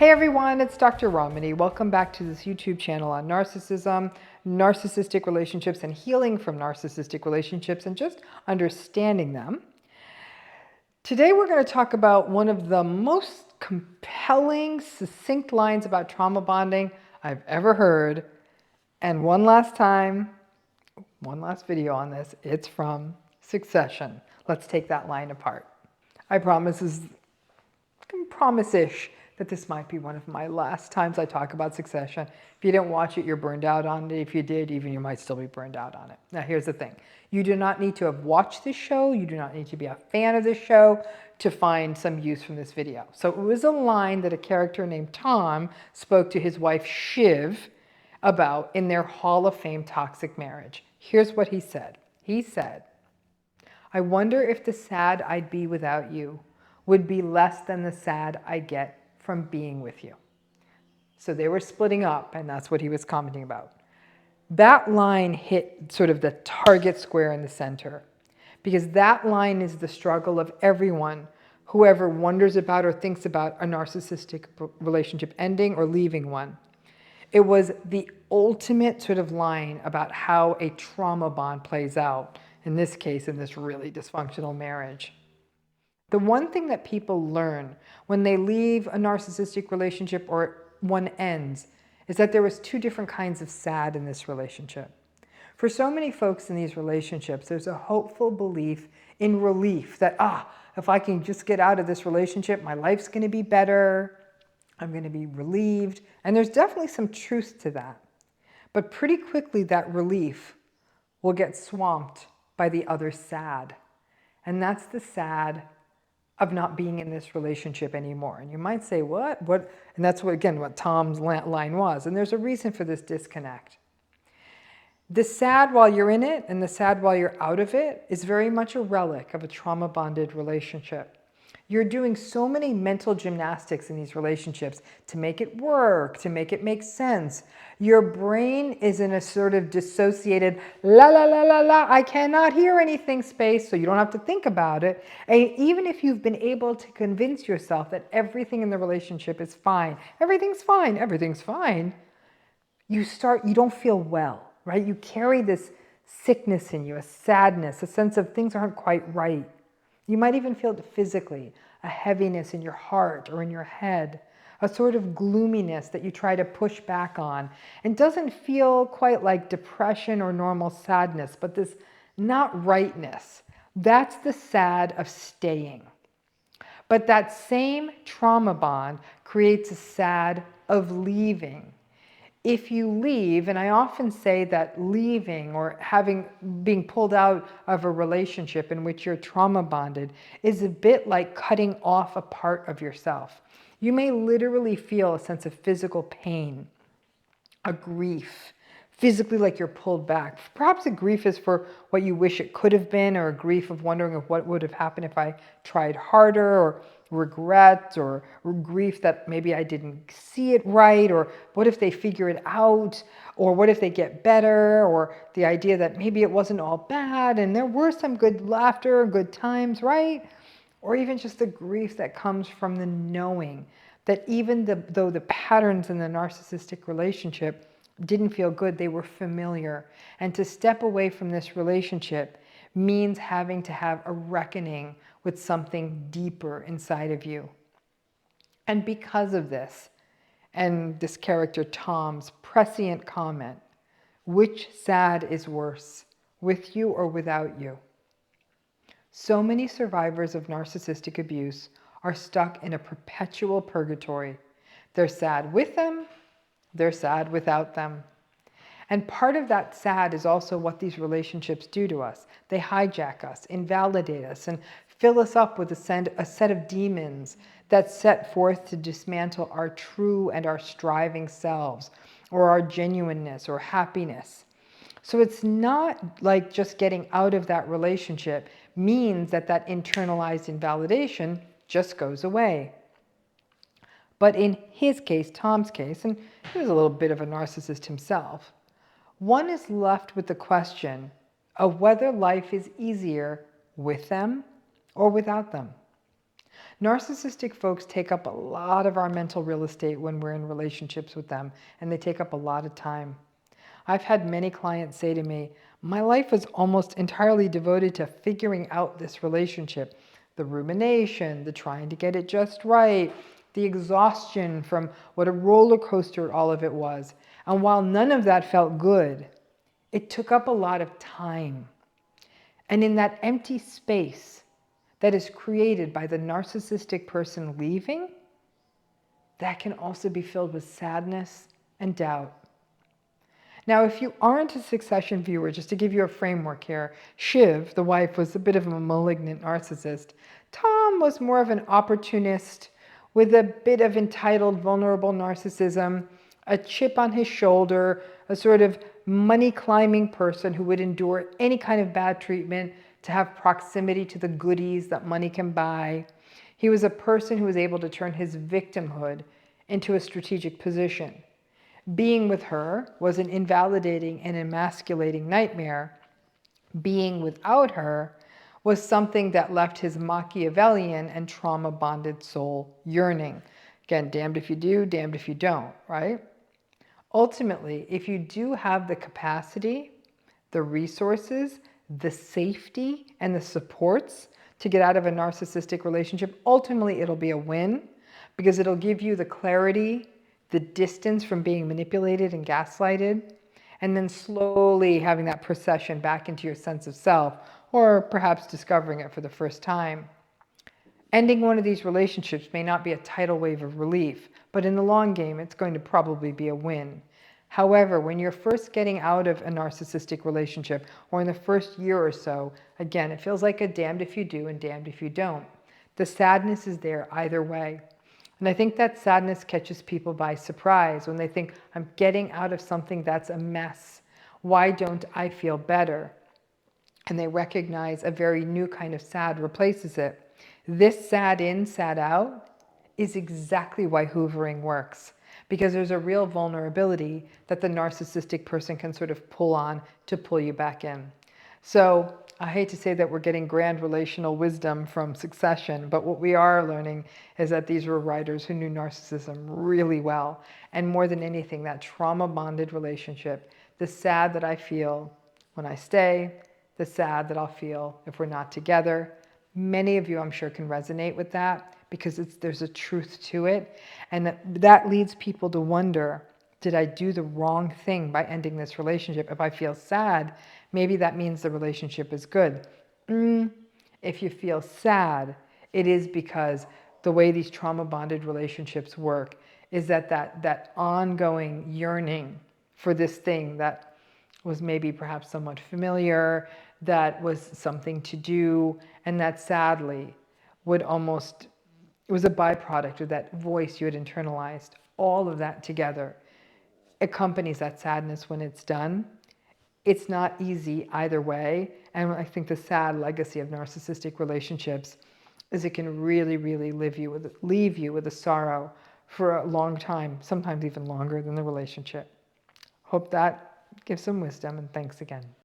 Hey everyone, it's Dr. Ramani. Welcome back to this YouTube channel on narcissism, narcissistic relationships, and healing from narcissistic relationships and just understanding them. Today we're going to talk about one of the most compelling, succinct lines about trauma bonding I've ever heard. And one last video on this. It's from Succession. Let's take that line apart. I promise-ish that this might be one of my last times I talk about Succession. If you didn't watch it, you're burned out on it. If you did, even you might still be burned out on it. Now, here's the thing. You do not need to have watched this show. You do not need to be a fan of this show to find some use from this video. So it was a line that a character named Tom spoke to his wife, Shiv, about in their Hall of Fame toxic marriage. Here's what he said. He said, "I wonder if the sad I'd be without you would be less than the sad I get from being with you." So they were splitting up, and that's what he was commenting about. That line hit sort of the target square in the center, because that line is the struggle of everyone who ever wonders about or thinks about a narcissistic relationship ending or leaving one. It was the ultimate sort of line about how a trauma bond plays out, in this case, in this really dysfunctional marriage. The one thing that people learn when they leave a narcissistic relationship or one ends is that there was two different kinds of sad in this relationship. For so many folks in these relationships, there's a hopeful belief in relief that, if I can just get out of this relationship, my life's going to be better, I'm going to be relieved. And there's definitely some truth to that. But pretty quickly, that relief will get swamped by the other sad. And that's the sad of not being in this relationship anymore. And you might say, what? And that's what Tom's line was. And there's a reason for this disconnect. The sad while you're in it and the sad while you're out of it is very much a relic of a trauma-bonded relationship. You're doing so many mental gymnastics in these relationships to make it work, to make it make sense. Your brain is in a sort of dissociated, la, la, la, la, la, I cannot hear anything space, so you don't have to think about it. And even if you've been able to convince yourself that everything in the relationship is fine, everything's fine, you don't feel well, right? You carry this sickness in you, a sadness, a sense of things aren't quite right. You might even feel it physically, a heaviness in your heart or in your head, a sort of gloominess that you try to push back on. And doesn't feel quite like depression or normal sadness, but this not rightness. That's the sad of staying. But that same trauma bond creates a sad of leaving. If you leave, and I often say that leaving or being pulled out of a relationship in which you're trauma bonded is a bit like cutting off a part of yourself. You may literally feel a sense of physical pain, a grief, physically like you're pulled back. Perhaps a grief is for what you wish it could have been, or a grief of wondering of what would have happened if I tried harder, or regret, or grief that maybe I didn't see it right, or what if they figure it out, or what if they get better, or the idea that maybe it wasn't all bad and there were some good laughter, good times, right? Or even just the grief that comes from the knowing that even though the patterns in the narcissistic relationship didn't feel good, they were familiar. And to step away from this relationship means having to have a reckoning with something deeper inside of you. And because of this, and this character Tom's prescient comment, which sad is worse, with you or without you? So many survivors of narcissistic abuse are stuck in a perpetual purgatory. They're sad with them, they're sad without them. And part of that sad is also what these relationships do to us. They hijack us, invalidate us, and fill us up with a set of demons that set forth to dismantle our true and our striving selves, or our genuineness or happiness. So it's not like just getting out of that relationship means that that internalized invalidation just goes away. But in his case, Tom's case, and he was a little bit of a narcissist himself, one is left with the question of whether life is easier with them or without them. Narcissistic folks take up a lot of our mental real estate when we're in relationships with them, and they take up a lot of time. I've had many clients say to me, my life was almost entirely devoted to figuring out this relationship. The rumination, the trying to get it just right, the exhaustion from what a roller coaster all of it was. And while none of that felt good, it took up a lot of time. And in that empty space that is created by the narcissistic person leaving, that can also be filled with sadness and doubt. Now, if you aren't a Succession viewer, just to give you a framework here, Shiv, the wife, was a bit of a malignant narcissist. Tom was more of an opportunist with a bit of entitled, vulnerable narcissism, a chip on his shoulder, a sort of money-climbing person who would endure any kind of bad treatment to have proximity to the goodies that money can buy. He was a person who was able to turn his victimhood into a strategic position. Being with her was an invalidating and emasculating nightmare. Being without her was something that left his Machiavellian and trauma-bonded soul yearning. Again, damned if you do, damned if you don't, right? Ultimately, if you do have the capacity, the resources, the safety, and the supports to get out of a narcissistic relationship, ultimately it'll be a win because it'll give you the clarity, the distance from being manipulated and gaslighted, and then slowly having that procession back into your sense of self, or perhaps discovering it for the first time. Ending one of these relationships may not be a tidal wave of relief, but in the long game, it's going to probably be a win. However, when you're first getting out of a narcissistic relationship, or in the first year or so, again, it feels like a damned if you do and damned if you don't. The sadness is there either way. And I think that sadness catches people by surprise when they think, I'm getting out of something that's a mess. Why don't I feel better? And they recognize a very new kind of sad replaces it. This sad in, sad out is exactly why hoovering works, because there's a real vulnerability that the narcissistic person can sort of pull on to pull you back in. So I hate to say that we're getting grand relational wisdom from Succession, but what we are learning is that these were writers who knew narcissism really well. And more than anything, that trauma-bonded relationship, the sad that I feel when I stay, the sad that I'll feel if we're not together. Many of you, I'm sure, can resonate with that because there's a truth to it. And that leads people to wonder, did I do the wrong thing by ending this relationship? If I feel sad, maybe that means the relationship is good. If you feel sad, it is because the way these trauma-bonded relationships work is that ongoing yearning for this thing that was maybe perhaps somewhat familiar, that was something to do, and that sadly would almost, it was a byproduct of that voice you had internalized. All of that together accompanies that sadness when it's done. It's not easy either way. And I think the sad legacy of narcissistic relationships is it can really, really leave you with a sorrow for a long time, sometimes even longer than the relationship. Hope that gives some wisdom, and thanks again.